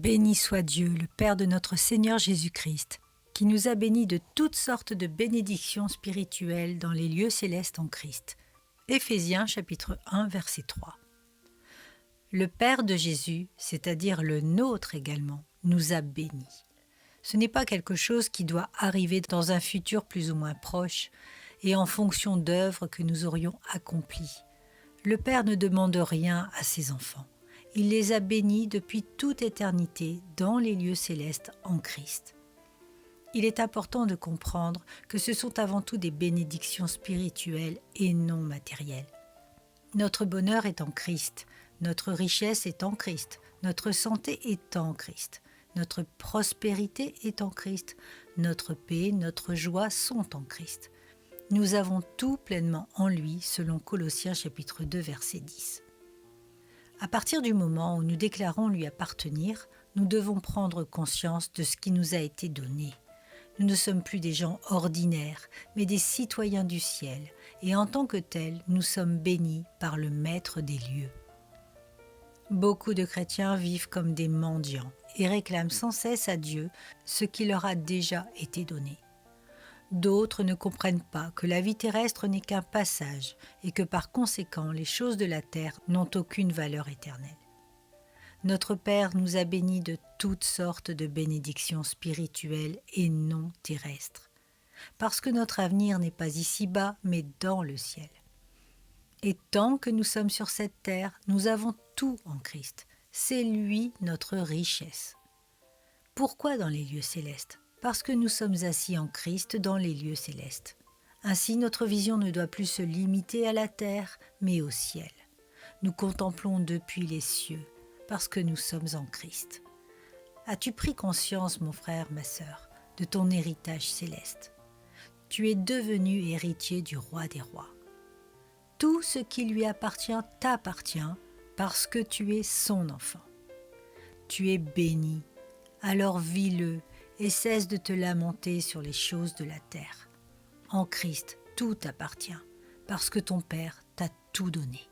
Béni soit Dieu, le Père de notre Seigneur Jésus-Christ, qui nous a bénis de toutes sortes de bénédictions spirituelles dans les lieux célestes en Christ. Éphésiens chapitre 1, verset 3. Le Père de Jésus, c'est-à-dire le nôtre également, nous a bénis. Ce n'est pas quelque chose qui doit arriver dans un futur plus ou moins proche et en fonction d'œuvres que nous aurions accomplies. Le Père ne demande rien à ses enfants. Il les a bénis depuis toute éternité dans les lieux célestes en Christ. Il est important de comprendre que ce sont avant tout des bénédictions spirituelles et non matérielles. Notre bonheur est en Christ, notre richesse est en Christ, notre santé est en Christ, notre prospérité est en Christ, notre paix, notre joie sont en Christ. Nous avons tout pleinement en lui, selon Colossiens chapitre 2, verset 10. À partir du moment où nous déclarons lui appartenir, nous devons prendre conscience de ce qui nous a été donné. Nous ne sommes plus des gens ordinaires, mais des citoyens du ciel, et en tant que tels, nous sommes bénis par le Maître des lieux. Beaucoup de chrétiens vivent comme des mendiants et réclament sans cesse à Dieu ce qui leur a déjà été donné. D'autres ne comprennent pas que la vie terrestre n'est qu'un passage et que par conséquent les choses de la terre n'ont aucune valeur éternelle. Notre Père nous a bénis de toutes sortes de bénédictions spirituelles et non terrestres, parce que notre avenir n'est pas ici-bas mais dans le ciel. Et tant que nous sommes sur cette terre, nous avons tout en Christ. C'est lui notre richesse. Pourquoi dans les lieux célestes ? Parce que nous sommes assis en Christ dans les lieux célestes. Ainsi, notre vision ne doit plus se limiter à la terre, mais au ciel. Nous contemplons depuis les cieux, parce que nous sommes en Christ. As-tu pris conscience, mon frère, ma sœur, de ton héritage céleste ? Tu es devenu héritier du roi des rois. Tout ce qui lui appartient t'appartient parce que tu es son enfant. Tu es béni, alors vis-le et cesse de te lamenter sur les choses de la terre. En Christ, tout t'appartient, parce que ton Père t'a tout donné.